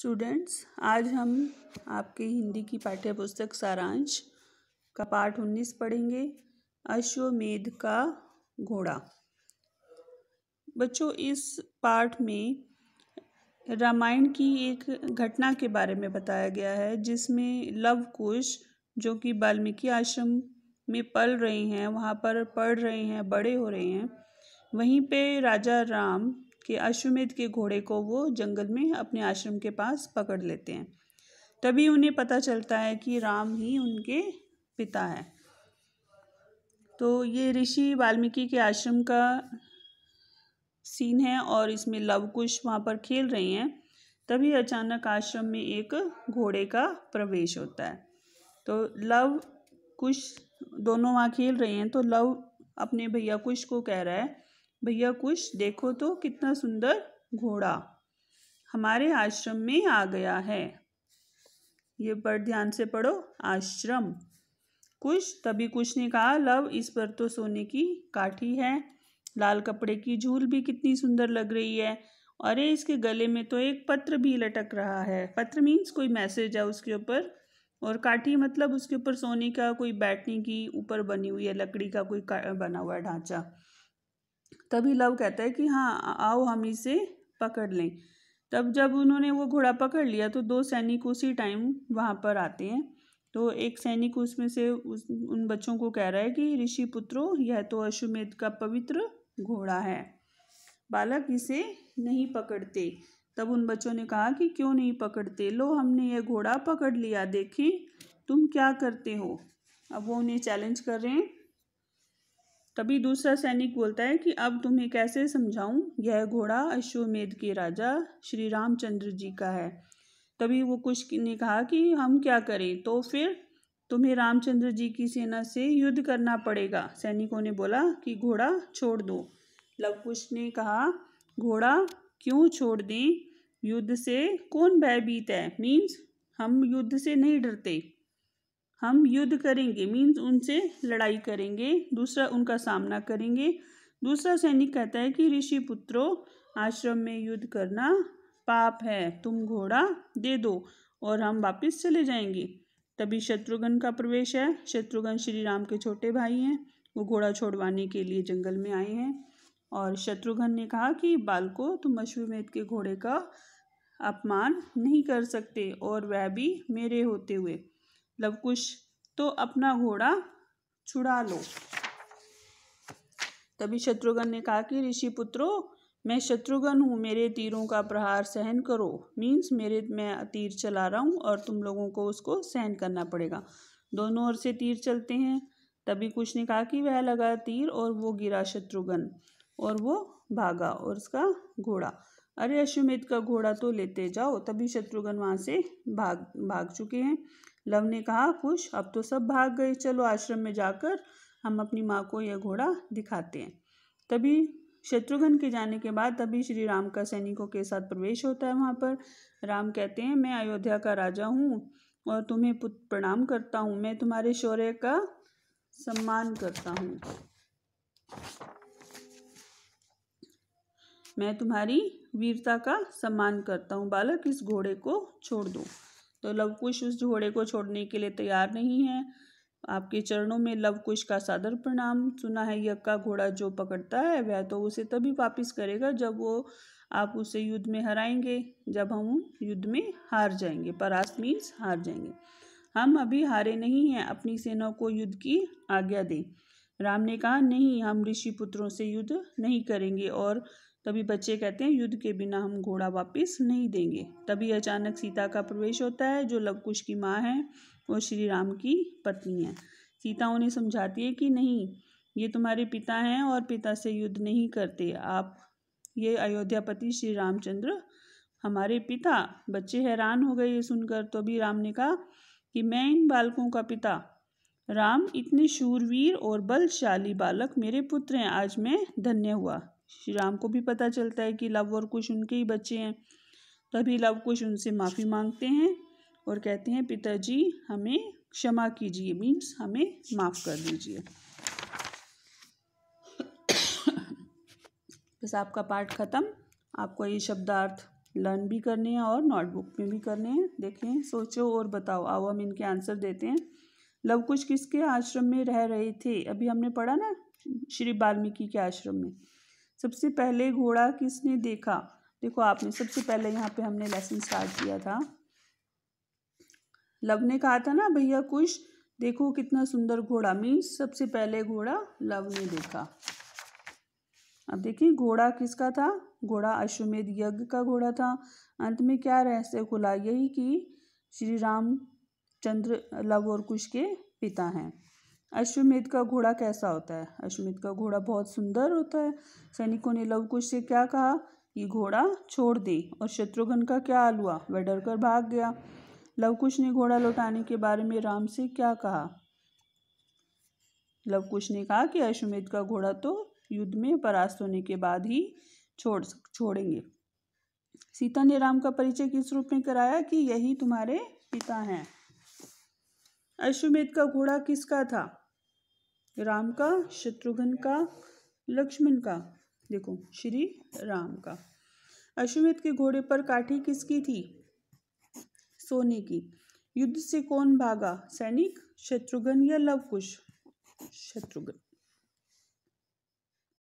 Students, आज हम आपके हिंदी की पाठ्य पुस्तक सारांश का पाठ 19 पढ़ेंगे। अश्वमेध का घोड़ा। बच्चों, इस पाठ में रामायण की एक घटना के बारे में बताया गया है, जिसमें लव कुश जो कि वाल्मीकि आश्रम में पल रहे हैं, वहाँ पर पढ़ रहे हैं, बड़े हो रहे हैं। वहीं पे राजा राम के अश्वमेध के घोड़े को वो जंगल में अपने आश्रम के पास पकड़ लेते हैं। तभी उन्हें पता चलता है कि राम ही उनके पिता हैं। तो ये ऋषि वाल्मीकि के आश्रम का सीन है और इसमें लव कुश वहाँ पर खेल रहे हैं। तभी अचानक आश्रम में एक घोड़े का प्रवेश होता है। तो लव कुश दोनों वहाँ खेल रहे हैं। तो लव अपने भैया कुश को कह रहा है, भैया कुश देखो तो कितना सुंदर घोड़ा हमारे आश्रम में आ गया है। ये पर ध्यान से पढ़ो, आश्रम। तभी कुश ने कहा, लव इस पर तो सोने की काठी है, लाल कपड़े की झूल भी कितनी सुंदर लग रही है, अरे इसके गले में तो एक पत्र भी लटक रहा है। पत्र मीन्स कोई मैसेज है उसके ऊपर, और काठी मतलब उसके ऊपर सोने का कोई बैठने की ऊपर बनी हुई है, लकड़ी का कोई बना हुआ ढांचा। तभी लव कहता है कि हाँ आओ हम इसे पकड़ लें। तब जब उन्होंने वो घोड़ा पकड़ लिया तो दो सैनिक उसी टाइम वहाँ पर आते हैं। तो एक सैनिक उसमें से उन बच्चों को कह रहा है कि ऋषि पुत्रों, यह तो अश्वमेध का पवित्र घोड़ा है, बालक इसे नहीं पकड़ते। तब उन बच्चों ने कहा कि क्यों नहीं पकड़ते, लो हमने यह घोड़ा पकड़ लिया, देखें तुम क्या करते हो। अब वो उन्हें चैलेंज कर रहे हैं। तभी दूसरा सैनिक बोलता है कि अब तुम्हें कैसे समझाऊं, यह घोड़ा अश्वमेध के राजा श्री रामचंद्र जी का है। तभी वो कुश ने कहा कि हम क्या करें, तो फिर तुम्हें रामचंद्र जी की सेना से युद्ध करना पड़ेगा। सैनिकों ने बोला कि घोड़ा छोड़ दो। लव कुश ने कहा, घोड़ा क्यों छोड़ दें, युद्ध से कौन भयभीत है, मीन्स हम युद्ध से नहीं डरते, हम युद्ध करेंगे, मीन्स उनसे लड़ाई करेंगे, दूसरा उनका सामना करेंगे। दूसरा सैनिक कहता है कि ऋषि पुत्रों, आश्रम में युद्ध करना पाप है, तुम घोड़ा दे दो और हम वापस चले जाएंगे। तभी शत्रुघ्न का प्रवेश है। शत्रुघ्न श्री राम के छोटे भाई हैं। वो घोड़ा छोड़वाने के लिए जंगल में आए हैं। और शत्रुघ्न ने कहा कि बालको, तुम अश्वमेध के घोड़े का अपमान नहीं कर सकते, और वह भी मेरे होते हुए। लवकुश, तो अपना घोड़ा छुड़ा लो। तभी शत्रुघ्न ने कहा कि ऋषि पुत्रों, मैं शत्रुघ्न हूँ, मेरे तीरों का प्रहार सहन करो, मीन्स मैं तीर चला रहा हूँ और तुम लोगों को उसको सहन करना पड़ेगा। दोनों ओर से तीर चलते हैं। तभी कुश ने कहा कि वह लगा तीर और वो गिरा शत्रुघ्न, और वो भागा, और उसका घोड़ा, अरे अश्वमेध का घोड़ा तो लेते जाओ। तभी शत्रुघ्न वहाँ से भाग चुके हैं। लव ने कहा, कुश अब तो सब भाग गए, चलो आश्रम में जाकर हम अपनी माँ को यह घोड़ा दिखाते हैं। तभी शत्रुघ्न के जाने के बाद तभी श्री राम का सैनिकों के साथ प्रवेश होता है वहाँ पर। राम कहते हैं, मैं अयोध्या का राजा हूँ और तुम्हें प्रणाम करता हूँ, मैं तुम्हारे शौर्य का सम्मान करता हूँ, मैं तुम्हारी वीरता का सम्मान करता हूँ, बालक इस घोड़े को छोड़ दो। तो लवकुश उस घोड़े को छोड़ने के लिए तैयार नहीं है। आपके चरणों में लवकुश का सादर प्रणाम। सुना है यज्ञ का घोड़ा जो पकड़ता है वह तो उसे तभी वापिस करेगा जब वो आप उसे युद्ध में हराएंगे, जब हम युद्ध में हार जाएंगे। परास्त मीन्स हार जाएंगे। हम अभी हारे नहीं हैं, अपनी सेना को युद्ध की आज्ञा दें। राम ने कहा, नहीं, हम ऋषि पुत्रों से युद्ध नहीं करेंगे। और तभी बच्चे कहते हैं, युद्ध के बिना हम घोड़ा वापस नहीं देंगे। तभी अचानक सीता का प्रवेश होता है, जो लवकुश की माँ है और श्री राम की पत्नी है। सीता उन्हें समझाती है कि नहीं, ये तुम्हारे पिता हैं और पिता से युद्ध नहीं करते आप, ये अयोध्यापति श्री रामचंद्र हमारे पिता। बच्चे हैरान हो गए ये सुनकर। तो अभी राम ने कहा कि मैं इन बालकों का पिता राम, इतने शूरवीर और बलशाली बालक मेरे पुत्र हैं, आज मैं धन्य हुआ। श्री राम को भी पता चलता है कि लव और कुश उनके ही बच्चे हैं। तभी लव कुश उनसे माफ़ी मांगते हैं और कहते हैं, पिताजी हमें क्षमा कीजिए, मीन्स हमें माफ़ कर दीजिए। बस आपका पाठ खत्म। आपको ये शब्दार्थ लर्न भी करने हैं और नोटबुक में भी करने हैं। देखें, सोचो और बताओ। आओ हम इनके आंसर देते हैं। लव कुश किसके आश्रम में रह रहे थे? अभी हमने पढ़ा ना, श्री वाल्मीकि के आश्रम में। सबसे पहले घोड़ा किसने देखा? देखो आपने सबसे पहले यहाँ पे हमने लेसन स्टार्ट किया था। लव ने कहा था ना, भैया कुश देखो कितना सुंदर घोड़ा, मीन्स सबसे पहले घोड़ा लव ने देखा। अब देखिए घोड़ा किसका था? घोड़ा अश्वमेध यज्ञ का घोड़ा था। अंत में क्या रहस्य खुला? यही कि श्री रामचंद्र लव और कुश के पिता हैं। अश्वमेध का घोड़ा कैसा होता है? अश्वमेध का घोड़ा बहुत सुंदर होता है। सैनिकों ने लव कुश से क्या कहा? ये घोड़ा छोड़ दे। और शत्रुघ्न का क्या हाल हुआ? वह डरकर भाग गया। लव कुश ने घोड़ा लौटाने के बारे में राम से क्या कहा? लव कुश ने कहा कि अश्वमेध का घोड़ा तो युद्ध में परास्त होने के बाद ही छोड़ेंगे। सीता ने राम का परिचय किस रूप में कराया? कि यही तुम्हारे पिता हैं। अश्वमेध का घोड़ा किसका था? राम का, शत्रुघ्न का, लक्ष्मण का? देखो श्री राम का। अश्वमेध के घोड़े पर काठी किसकी थी? सोने की। युद्ध से कौन भागा? सैनिक, शत्रुघ्न या लव कुश? शत्रुघ्न।